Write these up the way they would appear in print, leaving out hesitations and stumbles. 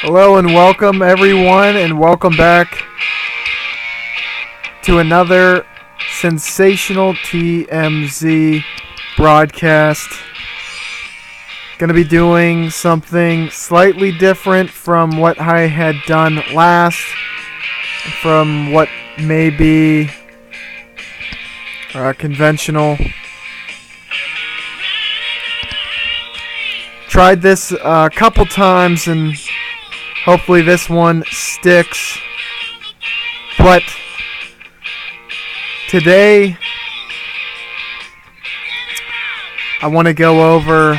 Hello and welcome everyone, and welcome back to another sensational TMZ broadcast. Gonna be doing something slightly different from what I had done last, from what may be conventional. Tried this a couple times and hopefully this one sticks. But today I want to go over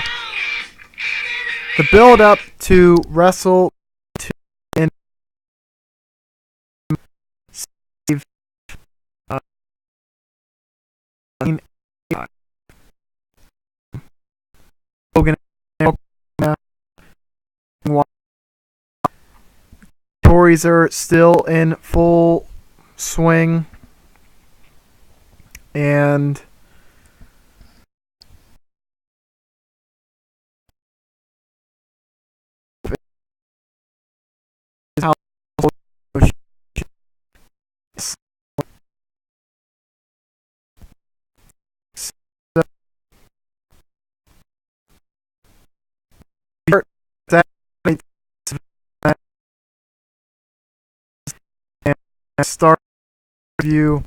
the build up to Wrestle in Hogan. Tories are still in full swing, and start review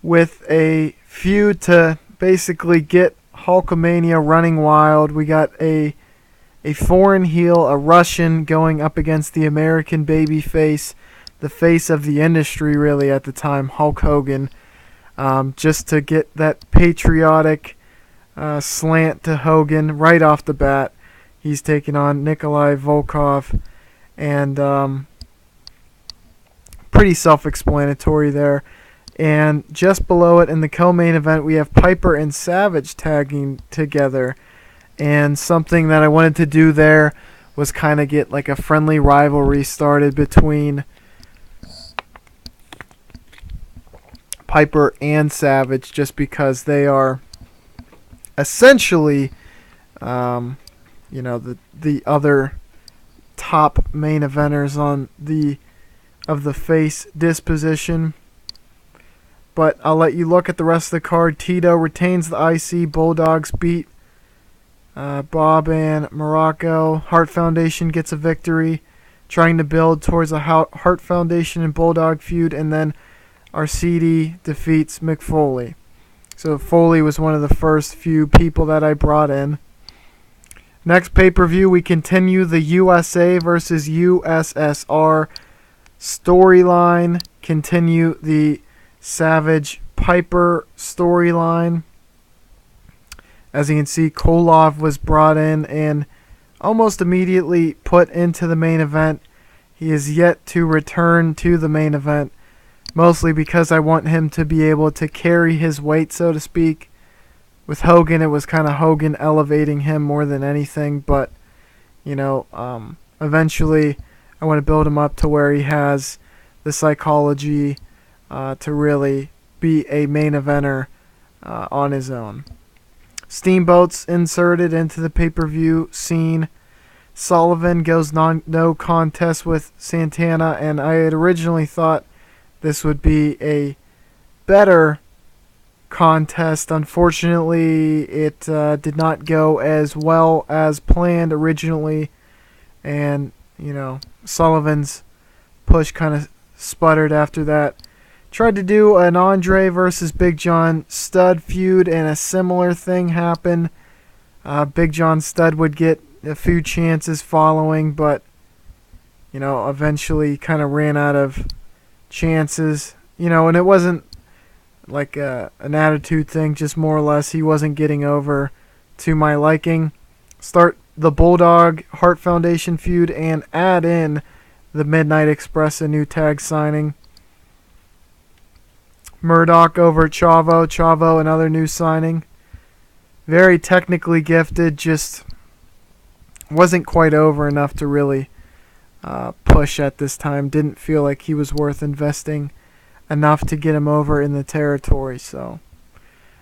with a feud to basically get Hulkamania running wild. We got a foreign heel, a Russian, going up against the American babyface, the face of the industry really at the time, Hulk Hogan, just to get that patriotic slant to Hogan right off the bat. He's taking on Nikolai Volkov, and pretty self-explanatory there. And just below it in the co-main event, we have Piper and Savage tagging together. And something that I wanted to do there was kind of get like a friendly rivalry started between Piper and Savage, just because they are essentially, the other top main eventers on the face disposition. But I'll let you look at the rest of the card. Tito retains the IC. Bulldogs beat Bob and Morocco. Hart Foundation gets a victory, trying to build towards a Hart Foundation and Bulldog feud, and then Arcidi defeats Mick Foley. So Foley was one of the first few people that I brought in. Next pay-per-view, we continue the USA versus USSR storyline. Continue the Savage Piper storyline. As you can see, Koloff was brought in and almost immediately put into the main event. He is yet to return to the main event, mostly because I want him to be able to carry his weight, so to speak. With Hogan, it was kind of Hogan elevating him more than anything, but, eventually I want to build him up to where he has the psychology to really be a main eventer on his own. Steamboat's inserted into the pay-per-view scene. Sullivan goes no contest with Santana, and I had originally thought this would be a better contest. Unfortunately, it did not go as well as planned originally, and Sullivan's push kind of sputtered after that. Tried to do an Andre versus Big John Studd feud, and a similar thing happened. Big John Studd would get a few chances following, but eventually kind of ran out of chances. And it wasn't like an attitude thing, just more or less he wasn't getting over to my liking. Start the Bulldog Hart Foundation feud and add in the Midnight Express, a new tag signing. Murdoch over Chavo. Chavo, another new signing. Very technically gifted, just wasn't quite over enough to really push at this time. Didn't feel like he was worth investing enough to get him over in the territory. So,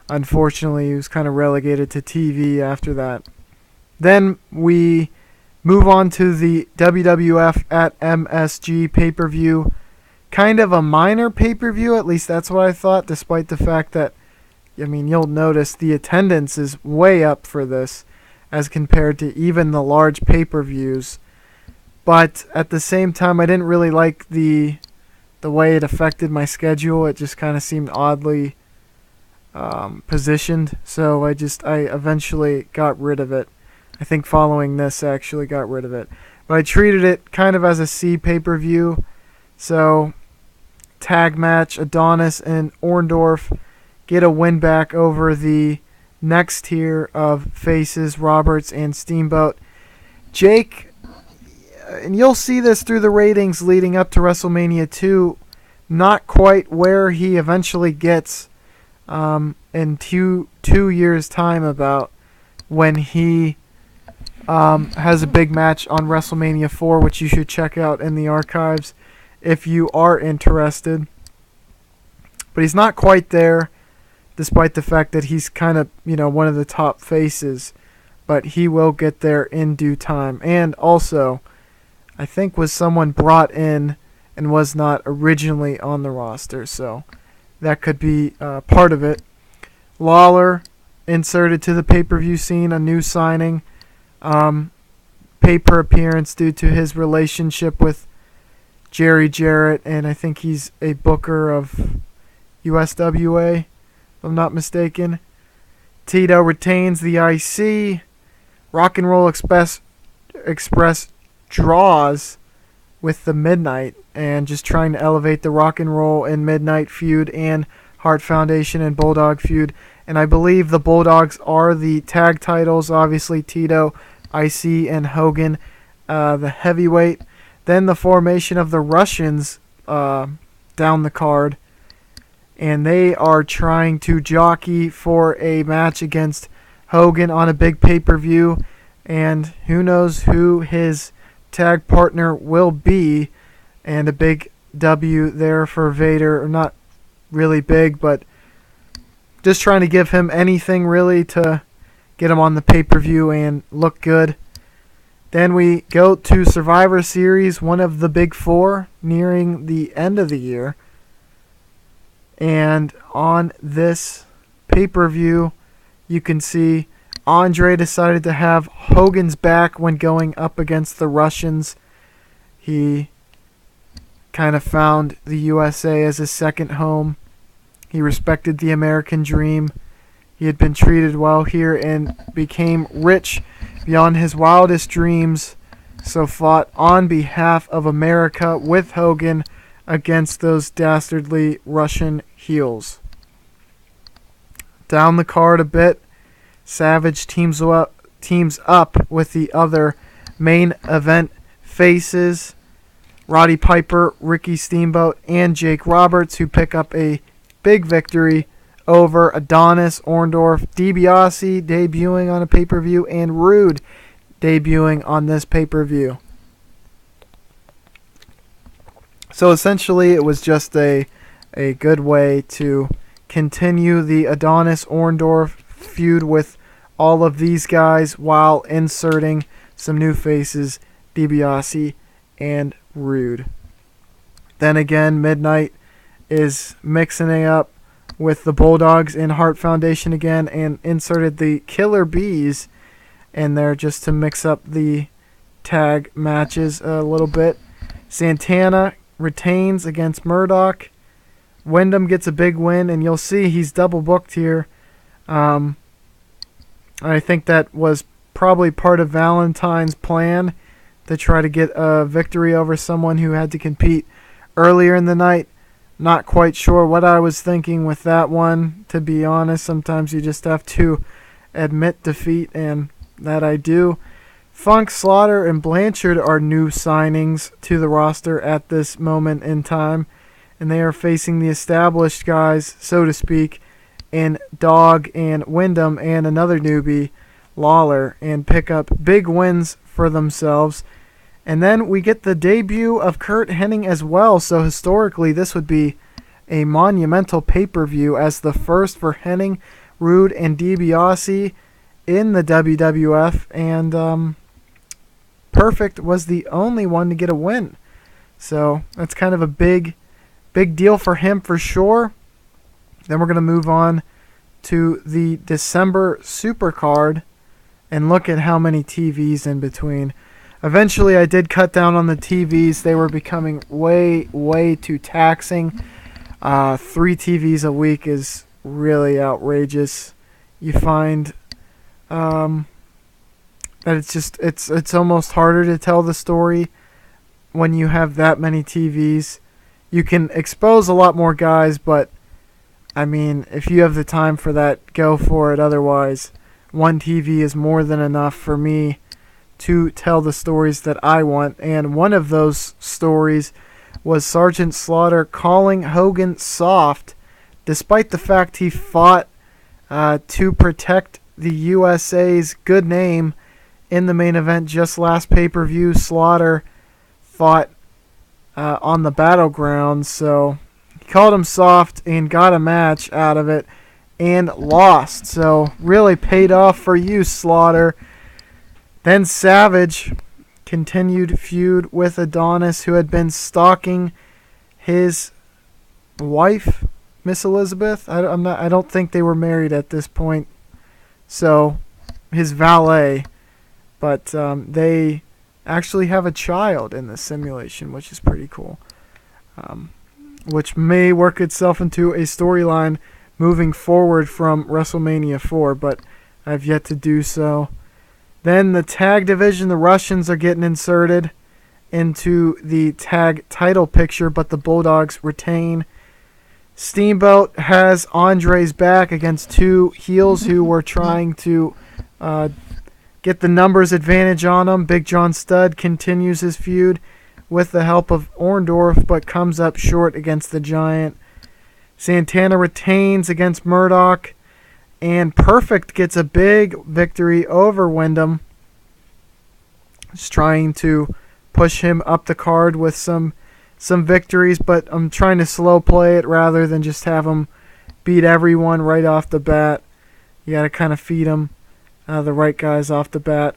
unfortunately, he was kind of relegated to TV after that. Then we Move on to the WWF at MSG pay-per-view. Kind of a minor pay-per-view, at least that's what I thought, despite the fact that, I mean, you'll notice the attendance is way up for this as compared to even the large pay-per-views. But at the same time, I didn't really like the way it affected my schedule. It just kind of seemed oddly positioned. So I eventually got rid of it. I think following this, I actually got rid of it. But I treated it kind of as a C pay-per-view. So, tag match, Adonis and Orndorff get a win back over the next tier of faces, Roberts and Steamboat. Jake, and you'll see this through the ratings leading up to WrestleMania 2, not quite where he eventually gets in two years' time, about when he has a big match on WrestleMania 4, which you should check out in the archives if you are interested. But he's not quite there, despite the fact that he's kind of, one of the top faces. But he will get there in due time. And also, I think was someone brought in and was not originally on the roster. So that could be part of it. Lawler inserted to the pay-per-view scene, a new signing. Pay-per appearance due to his relationship with Jerry Jarrett, and I think he's a booker of USWA, if I'm not mistaken. Tito retains the IC. Rock and Roll Express draws with the Midnight, and just trying to elevate the Rock and Roll and Midnight feud and Hart Foundation and Bulldog feud. And I believe the Bulldogs are the tag titles, obviously Tito, IC, and Hogan, the heavyweight. Then the formation of the Russians down the card. And they are trying to jockey for a match against Hogan on a big pay-per-view. And who knows who his tag partner will be. And a big W there for Vader. Or not really big, but just trying to give him anything really to get him on the pay-per-view and look good. Then we go to Survivor Series, one of the big four, nearing the end of the year. And on this pay-per-view, you can see Andre decided to have Hogan's back when going up against the Russians. He kind of found the USA as his second home. He respected the American dream. He had been treated well here and became rich beyond his wildest dreams, so fought on behalf of America with Hogan against those dastardly Russian heels. Down the card a bit, Savage teams up with the other main event faces, Roddy Piper, Ricky Steamboat, and Jake Roberts, who pick up a big victory over Adonis, Orndorff, DiBiase debuting on a pay-per-view, and Rude debuting on this pay-per-view. So essentially it was just a good way to continue the Adonis-Orndorff feud with all of these guys while inserting some new faces, DiBiase and Rude. Then again, Midnight is mixing it up with the Bulldogs and Hart Foundation again, and inserted the Killer Bees in there just to mix up the tag matches a little bit. Santana retains against Murdoch. Wyndham gets a big win, and you'll see he's double booked here. I think that was probably part of Valentine's plan to try to get a victory over someone who had to compete earlier in the night. Not quite sure what I was thinking with that one, to be honest. Sometimes you just have to admit defeat, and that I do. Funk, Slaughter, and Blanchard are new signings to the roster at this moment in time, and they are facing the established guys, so to speak, in Dog and Wyndham and another newbie, Lawler, and pick up big wins for themselves. And then we get the debut of Kurt Hennig as well, so historically this would be a monumental pay-per-view as the first for Hennig, Rude, and DiBiase in the WWF, and Perfect was the only one to get a win. So that's kind of a big deal for him for sure. Then we're going to move on to the December Supercard and look at how many TVs in between. Eventually, I did cut down on the TVs. They were becoming way too taxing. 3 TVs a week is really outrageous. You find that it's almost harder to tell the story when you have that many TVs. You can expose a lot more guys, but I mean, if you have the time for that, go for it. Otherwise, 1 TV is more than enough for me to tell the stories that I want. And one of those stories was Sergeant Slaughter calling Hogan soft, despite the fact he fought to protect the USA's good name in the main event. Just last pay-per-view, Slaughter fought on the battleground, so he called him soft and got a match out of it and lost. So really paid off for you, Slaughter. Then Savage continued feud with Adonis, who had been stalking his wife, Miss Elizabeth. I don't think they were married at this point. So his valet, but they actually have a child in this simulation, which is pretty cool. Which may work itself into a storyline moving forward from WrestleMania 4, but I've yet to do so. Then the tag division, the Russians are getting inserted into the tag title picture, but the Bulldogs retain. Steamboat has Andre's back against 2 heels who were trying to get the numbers advantage on him. Big John Studd continues his feud with the help of Orndorff, but comes up short against the Giant. Santana retains against Murdoch, and Perfect gets a big victory over Wyndham. Just trying to push him up the card with some victories, but I'm trying to slow play it rather than just have him beat everyone right off the bat. You got to kind of feed him the right guys off the bat.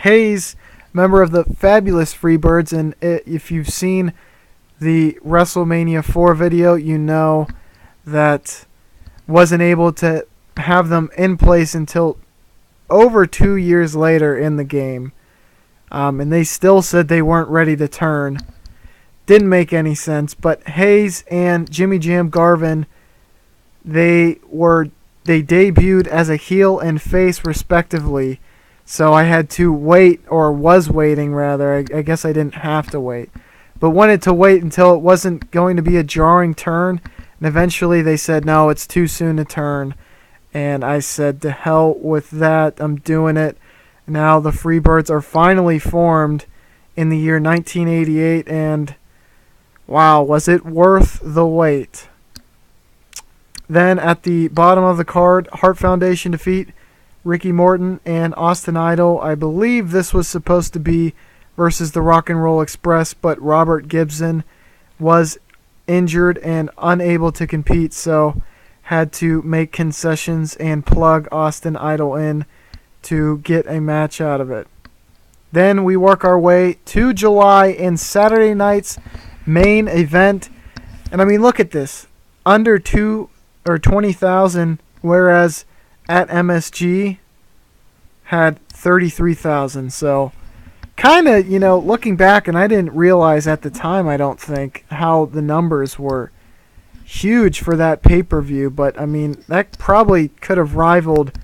Hayes, member of the Fabulous Freebirds, and if you've seen the WrestleMania 4 video, you know that wasn't able to have them in place until over 2 years later in the game. And they still said they weren't ready to turn. Didn't make any sense. But Hayes and Jimmy Jam Garvin, they debuted as a heel and face respectively. So I had to wait, or was waiting rather. I guess I didn't have to wait, but wanted to wait until it wasn't going to be a jarring turn. And eventually they said, no, it's too soon to turn. And I said, to hell with that. I'm doing it. Now the Freebirds are finally formed in the year 1988. And wow, was it worth the wait? Then at the bottom of the card, Hart Foundation defeat Ricky Morton and Austin Idol. I believe this was supposed to be versus the Rock and Roll Express, but Robert Gibson was injured and unable to compete, so had to make concessions and plug Austin Idol in to get a match out of it. Then we work our way to July in Saturday night's main event. And I mean, look at this. Under 20,000, whereas at MSG had 33,000. So kind of, looking back, and I didn't realize at the time, I don't think, how the numbers were huge for that pay-per-view. But I mean, that probably could have rivaled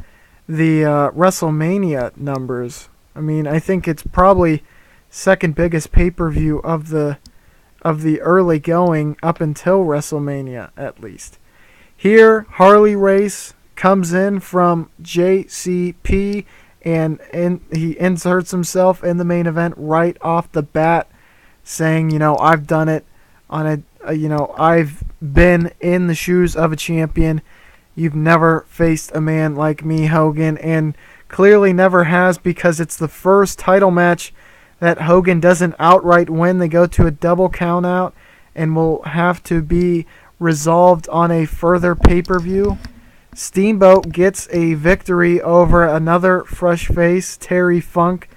the WrestleMania numbers. I mean, I think it's probably second biggest pay-per-view of the early going up until WrestleMania, at least. Here, Harley Race comes in from JCP, and he inserts himself in the main event right off the bat, saying, I've done it on I've been in the shoes of a champion. You've never faced a man like me, Hogan, and clearly never has, because it's the first title match that Hogan doesn't outright win. They go to a double count out and will have to be resolved on a further pay-per-view. Steamboat gets a victory over another fresh face, Terry Funk,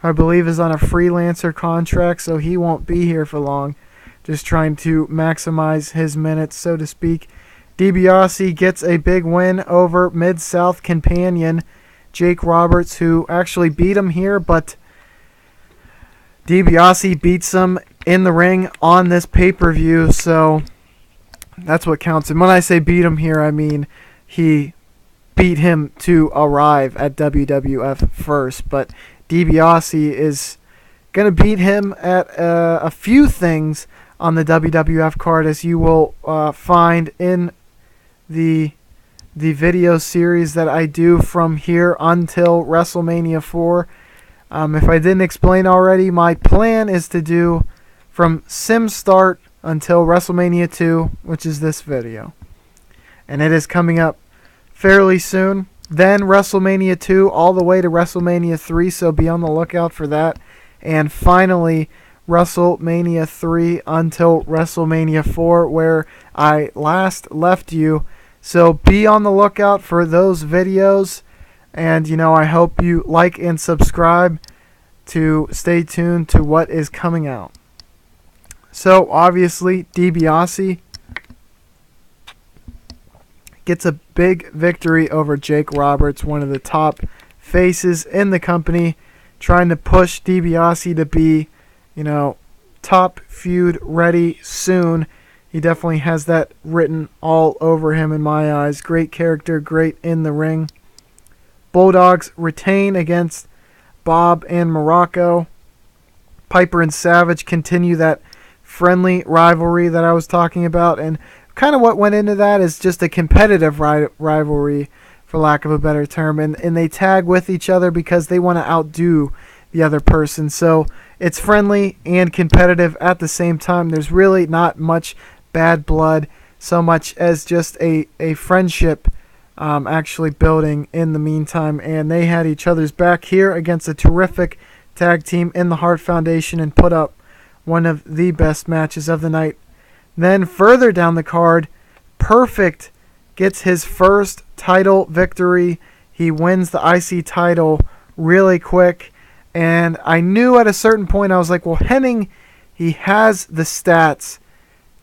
I believe, is on a freelancer contract, so he won't be here for long. Just trying to maximize his minutes, so to speak. DiBiase gets a big win over Mid-South companion Jake Roberts, who actually beat him here, but DiBiase beats him in the ring on this pay-per-view, so that's what counts. And when I say beat him here, I mean he beat him to arrive at WWF first, but DiBiase is going to beat him at a few things on the WWF card, as you will find in the video series that I do from here until WrestleMania 4. If I didn't explain already, my plan is to do from Sim Start until WrestleMania 2, which is this video. And it is coming up fairly soon. Then WrestleMania 2 all the way to WrestleMania 3, so be on the lookout for that. And finally, WrestleMania 3 until WrestleMania 4, where I last left you. So be on the lookout for those videos. And, I hope you like and subscribe to stay tuned to what is coming out. So, obviously, DiBiase gets a big victory over Jake Roberts, one of the top faces in the company, trying to push DiBiase to be, top feud ready soon. He definitely has that written all over him in my eyes. Great character, great in the ring. Bulldogs retain against Bob and Morocco. Piper and Savage continue that friendly rivalry that I was talking about, and kind of what went into that is just a competitive rivalry, for lack of a better term, and they tag with each other because they want to outdo the other person. So it's friendly and competitive at the same time. There's really not much bad blood, so much as just a friendship actually building in the meantime, and they had each other's back here against a terrific tag team in the Hart Foundation and put up one of the best matches of the night. Then further down the card, Perfect gets his first title victory. He wins the IC title really quick, and I knew at a certain point, I was like, well, Hennig, he has the stats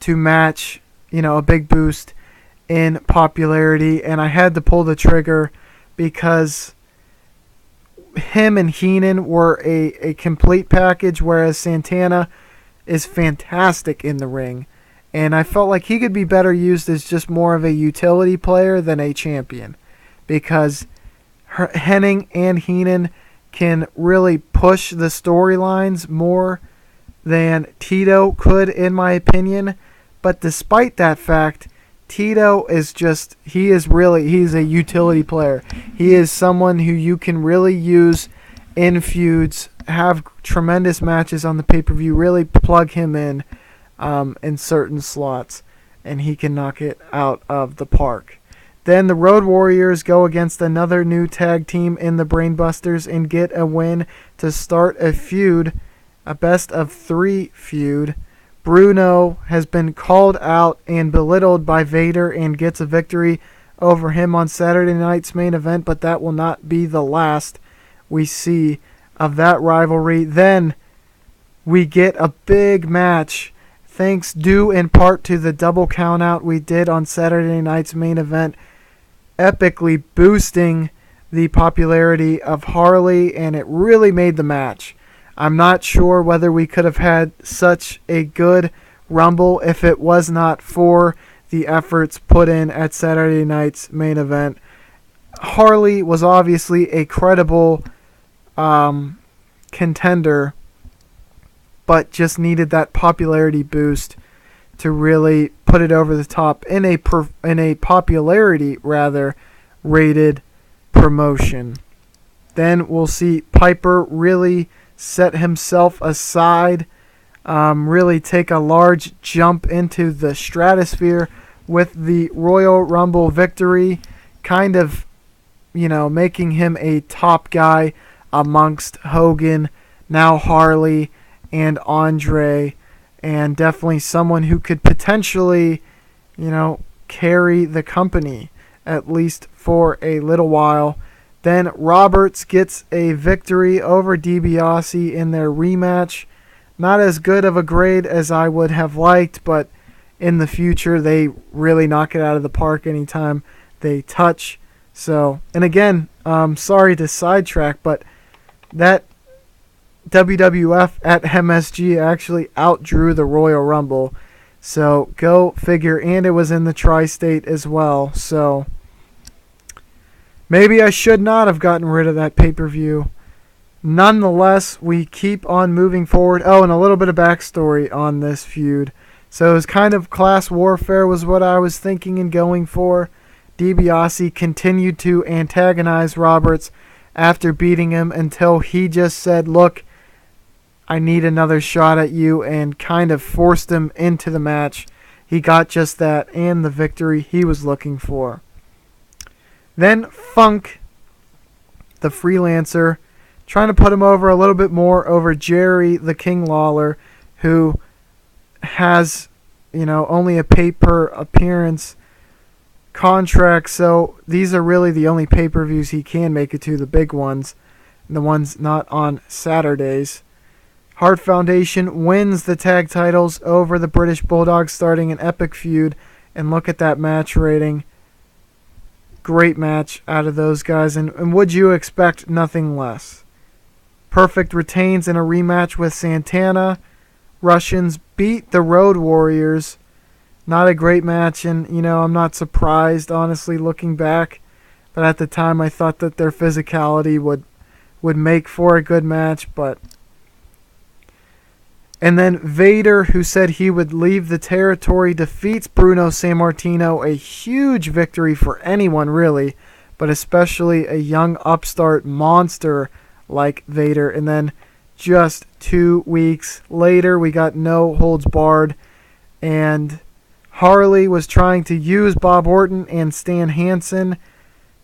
to match, a big boost in popularity, and I had to pull the trigger because him and Heenan were a complete package, whereas Santana is fantastic in the ring, and I felt like he could be better used as just more of a utility player than a champion, because Hennig and Heenan can really push the storylines more than Tito could, in my opinion. But despite that fact, Tito is he's a utility player. He is someone who you can really use in feuds, have tremendous matches on the pay-per-view, really plug him in certain slots, and he can knock it out of the park. Then the Road Warriors go against another new tag team in the Brainbusters and get a win to start a feud, a best of 3 feud. Bruno has been called out and belittled by Vader and gets a victory over him on Saturday night's main event, but that will not be the last we see of that rivalry. Then we get a big match, thanks due in part to the double countout we did on Saturday night's main event, epically boosting the popularity of Harley, and it really made the match. I'm not sure whether we could have had such a good Rumble if it was not for the efforts put in at Saturday night's main event. Harley was obviously a credible contender, but just needed that popularity boost to really put it over the top in a popularity rated promotion. Then we'll see Piper really set himself aside, really take a large jump into the stratosphere with the Royal Rumble victory, kind of, making him a top guy amongst Hogan, now Harley, and Andre, and definitely someone who could potentially, carry the company, at least for a little while. Then Roberts gets a victory over DiBiase in their rematch. Not as good of a grade as I would have liked, but in the future they really knock it out of the park anytime they touch. So, and again, sorry to sidetrack, but that WWF at MSG actually outdrew the Royal Rumble. So go figure, and it was in the tri-state as well. So maybe I should not have gotten rid of that pay-per-view. Nonetheless, we keep on moving forward. Oh, and a little bit of backstory on this feud. So it was kind of class warfare was what I was thinking and going for. DiBiase continued to antagonize Roberts after beating him until he just said, look, I need another shot at you, and kind of forced him into the match. He got just that and the victory he was looking for. Then Funk, the freelancer, trying to put him over a little bit more over Jerry the King Lawler, who has, only a pay-per-appearance contract, so these are really the only pay-per-views he can make it to, the big ones, and the ones not on Saturdays. Hart Foundation wins the tag titles over the British Bulldogs, starting an epic feud, and look at that match rating. Great match out of those guys, and would you expect nothing less? Perfect retains in a rematch with Santana. Russians beat the Road Warriors. Not a great match, and, I'm not surprised, honestly, looking back. But at the time, I thought that their physicality would make for a good match, but... And then Vader, who said he would leave the territory, defeats Bruno Sammartino. A huge victory for anyone, really, but especially a young upstart monster like Vader. And then just 2 weeks later, we got No Holds Barred, and Harley was trying to use Bob Orton and Stan Hansen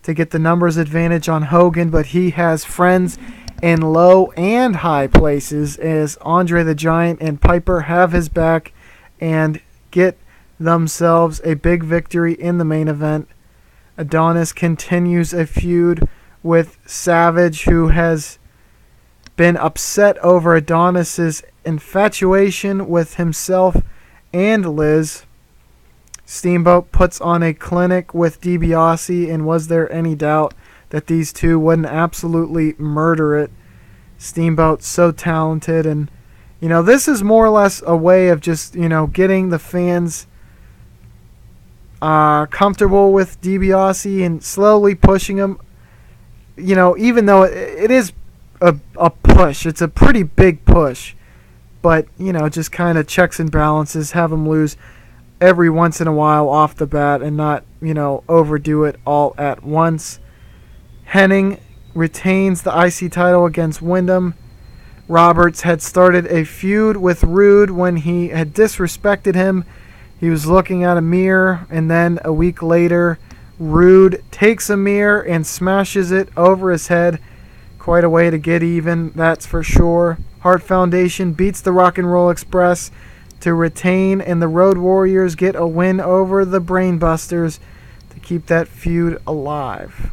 to get the numbers advantage on Hogan, but he has friends in low and high places as Andre the Giant and Piper have his back and get themselves a big victory in the main event. Adonis continues a feud with Savage, who has been upset over Adonis's infatuation with himself and Liz. Steamboat puts on a clinic with DiBiase, and was there any doubt that these two wouldn't absolutely murder it? Steamboat's so talented, and this is more or less a way of just getting the fans comfortable with DiBiase and slowly pushing him. Even though it is a push, it's a pretty big push, but just kind of checks and balances, have him lose every once in a while off the bat and not overdo it all at once. Hennig retains the IC title against Wyndham. Roberts had started a feud with Rude when he had disrespected him. He was looking at a mirror, and then a week later, Rude takes a mirror and smashes it over his head. Quite a way to get even, that's for sure. Hart Foundation beats the Rock and Roll Express to retain, and the Road Warriors get a win over the Brainbusters to keep that feud alive.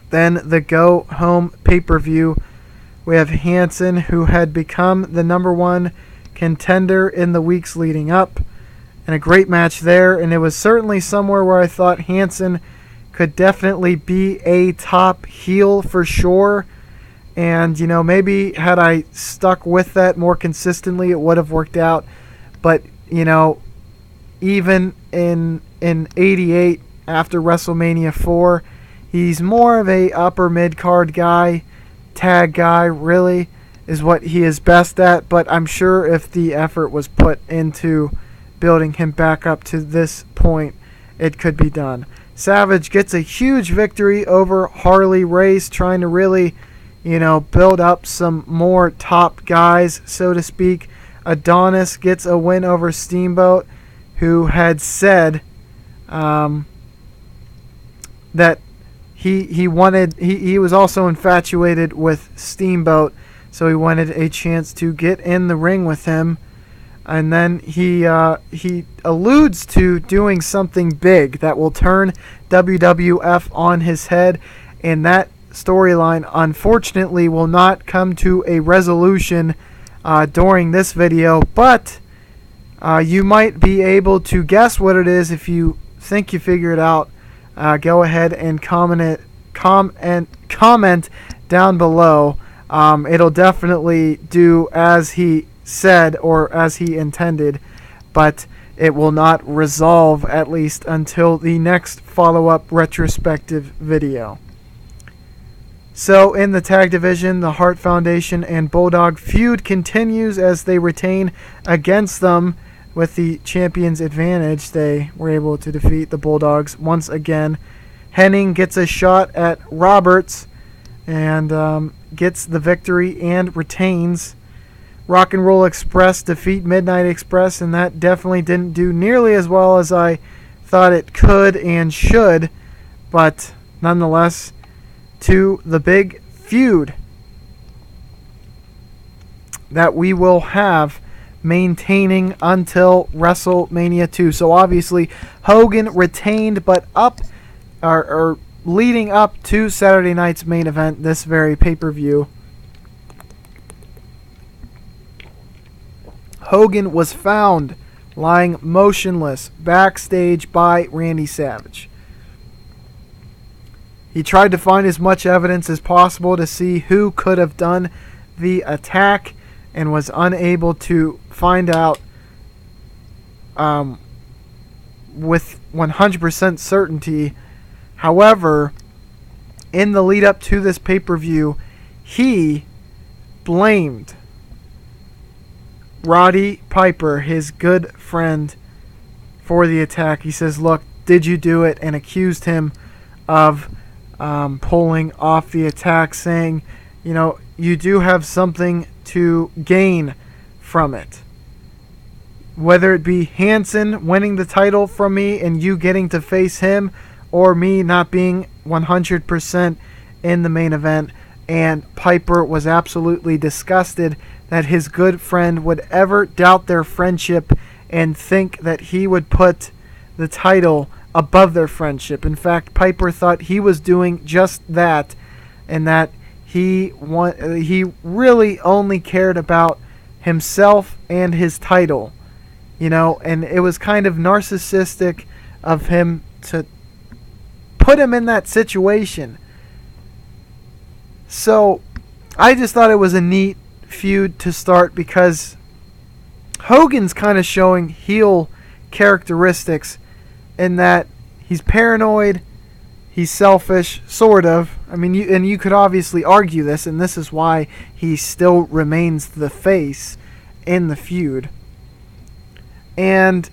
Then the Go Home pay-per-view, we have Hansen, who had become the number one contender in the weeks leading up, and a great match there, and it was certainly somewhere where I thought Hansen could definitely be a top heel for sure. And, maybe had I stuck with that more consistently, it would have worked out. But, even in 88, after WrestleMania 4, he's more of a upper mid-card guy, tag guy, really, is what he is best at. But I'm sure if the effort was put into building him back up to this point, it could be done. Savage gets a huge victory over Harley Race, trying to really, build up some more top guys, so to speak. Adonis gets a win over Steamboat, who had said that he was also infatuated with Steamboat, so he wanted a chance to get in the ring with him. And then he alludes to doing something big that will turn WWF on his head, and that storyline, unfortunately, will not come to a resolution during this video, but you might be able to guess what it is. If you think you figure it out, go ahead and comment down below. It'll definitely do as he said or as he intended, but it will not resolve, at least until the next follow-up retrospective video. So in the tag division, the Hart Foundation and Bulldog feud continues as they retain against them with the champion's advantage. They were able to defeat the Bulldogs once again. Hennig gets a shot at Roberts and gets the victory and retains. Rock and Roll Express defeat Midnight Express, and that definitely didn't do nearly as well as I thought it could and should, but nonetheless, to the big feud that we will have maintaining until WrestleMania 2. So obviously Hogan retained, but leading up to Saturday night's main event, this very pay-per-view, Hogan was found lying motionless backstage by Randy Savage. He tried to find as much evidence as possible to see who could have done the attack and was unable to find out with 100% certainty. However, in the lead up to this pay-per-view, he blamed Roddy Piper, his good friend, for the attack. He says, "Look, did you do it?" and accused him of pulling off the attack, saying, you know, you do have something to gain from it. Whether it be Hanson winning the title from me and you getting to face him, or me not being 100% in the main event. And Piper was absolutely disgusted that his good friend would ever doubt their friendship and think that he would put the title above their friendship. In fact, Piper thought he was doing just that, and that he really only cared about himself and his title, you know, and it was kind of narcissistic of him to put him in that situation. So I just thought it was a neat feud to start, because Hogan's kind of showing heel characteristics in that he's paranoid, he's selfish, sort of. I mean, you could obviously argue this, and this is why he still remains the face in the feud. And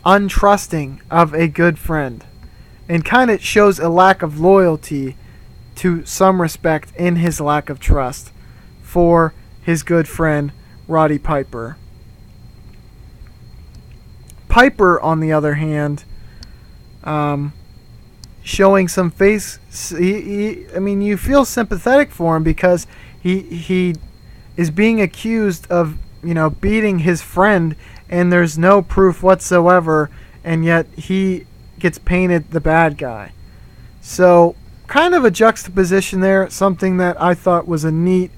untrusting of a good friend, and kind of shows a lack of loyalty to some respect in his lack of trust for his good friend Roddy Piper. Piper, on the other hand, showing some face. I mean, you feel sympathetic for him, because he is being accused of, you know, beating his friend, and there's no proof whatsoever, and yet he gets painted the bad guy. So kind of a juxtaposition there, something that I thought was a neat,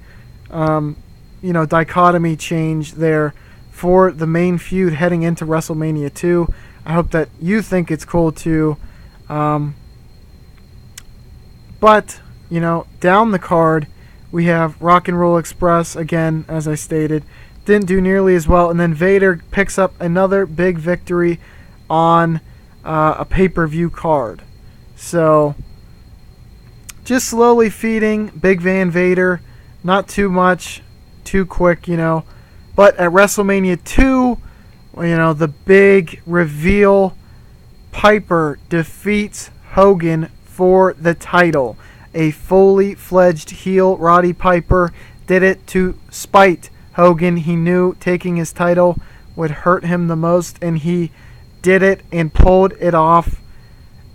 dichotomy change there for the main feud heading into WrestleMania 2. I hope that you think it's cool too. But, you know, down the card, we have Rock and Roll Express, again, as I stated, didn't do nearly as well. And then Vader picks up another big victory on a pay-per-view card. So, just slowly feeding Big Van Vader. Not too much, too quick, you know. But at WrestleMania 2, you know, the big reveal, Piper defeats Hogan for the title. A fully fledged heel, Roddy Piper, did it to spite Hogan. He knew taking his title would hurt him the most, and he did it and pulled it off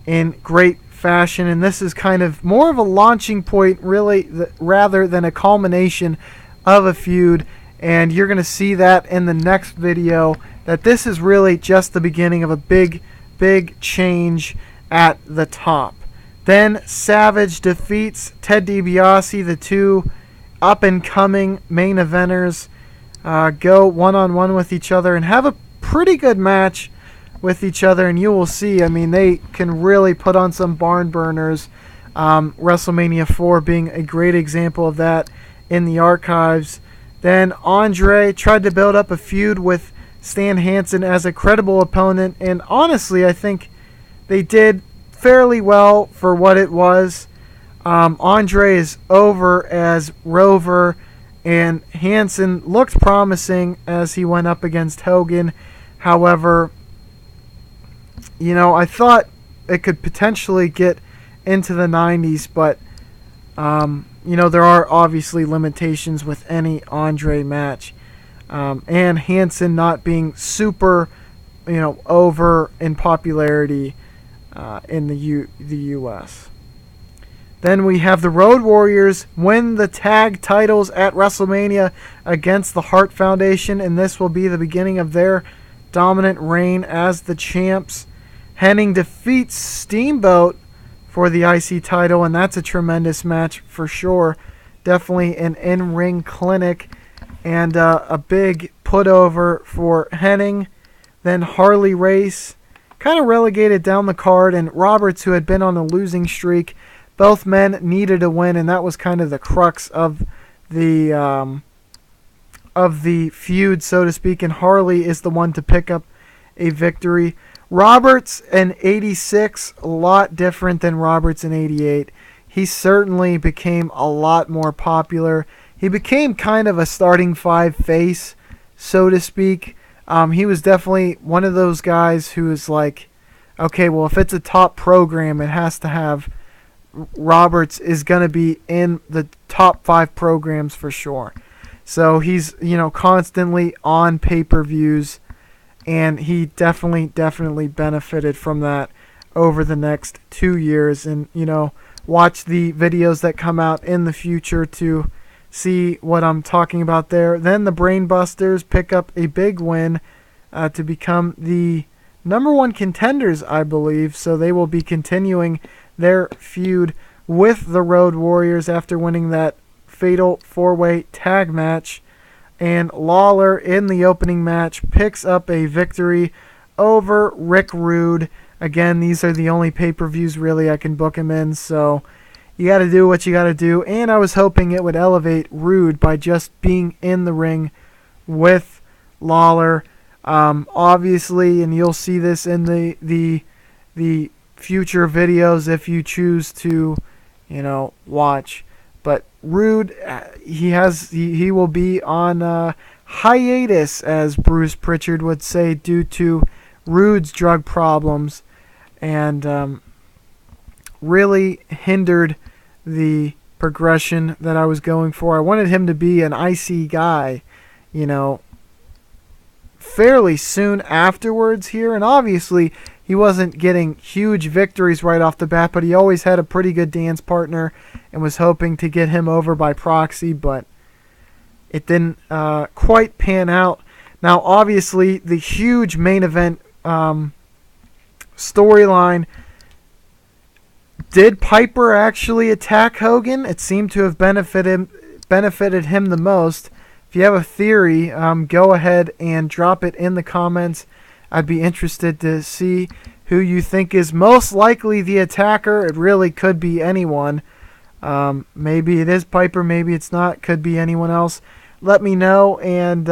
in great fashion. And this is kind of more of a launching point, really, rather than a culmination of a feud. And you're going to see that in the next video, that this is really just the beginning of a big change at the top. Then Savage defeats Ted DiBiase. The two up-and-coming main eventers go one-on-one with each other and have a pretty good match with each other. And you will see, I mean, they can really put on some barn burners. WrestleMania 4 being a great example of that in the archives. Then Andre tried to build up a feud with Stan Hansen as a credible opponent, and honestly, I think they did fairly well for what it was. Andre is over as Rover, and Hansen looked promising as he went up against Hogan. However, you know, I thought it could potentially get into the 90s, but you know, there are obviously limitations with any Andre match. And Hansen not being super, you know, over in popularity in the U.S. Then we have the Road Warriors win the tag titles at WrestleMania against the Hart Foundation, and this will be the beginning of their dominant reign as the champs. Hennig defeats Steamboat for the IC title, and that's a tremendous match for sure. Definitely an in-ring clinic and a big put over for Hennig. Then Harley Race kind of relegated down the card, and Roberts, who had been on a losing streak. Both men needed a win, and that was kind of the crux of the feud, so to speak, and Harley is the one to pick up a victory. Roberts in 86, a lot different than Roberts in 88. He certainly became a lot more popular. He became kind of a starting five face, so to speak. He was definitely one of those guys who is like, okay, well, if it's a top program, it has to have Roberts is going to be in the top 5 programs for sure. So he's, you know, constantly on pay-per-views, and he definitely benefited from that over the next 2 years. And, you know, watch the videos that come out in the future to see what I'm talking about there. Then the Brainbusters pick up a big win to become the #1 contenders, I believe. So they will be continuing their feud with the Road Warriors after winning that fatal 4-way tag match. And Lawler in the opening match picks up a victory over Rick Rude. Again, these are the only pay-per-views really I can book him in, so you got to do what you got to do. And I was hoping it would elevate Rude by just being in the ring with Lawler. Obviously, and you'll see this in the future videos if you choose to, you know, watch. But Rude, he will be on hiatus, as Bruce Pritchard would say, due to Rude's drug problems, and really hindered the progression that I was going for. I wanted him to be an IC guy, you know, fairly soon afterwards here, and obviously he wasn't getting huge victories right off the bat, but he always had a pretty good dance partner and was hoping to get him over by proxy, but it didn't quite pan out. Now, obviously, the huge main event storyline, did Piper actually attack Hogan? It seemed to have benefited him the most. If you have a theory, go ahead and drop it in the comments. I'd be interested to see who you think is most likely the attacker. It really could be anyone. Maybe it is Piper, maybe it's not. Could be anyone else. Let me know. And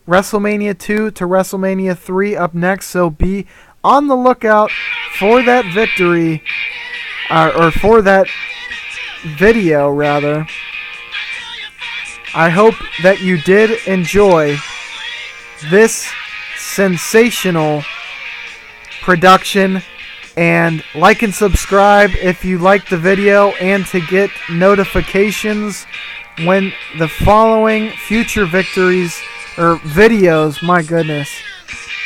WrestleMania 2 to WrestleMania 3 up next, so be on the lookout for that victory, or for that video, rather. I hope that you did enjoy this sensational production, and like and subscribe if you liked the video, and to get notifications when the following future victories or videos, my goodness,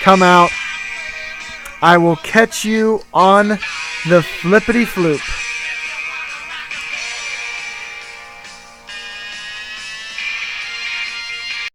come out. I will catch you on the flippity floop.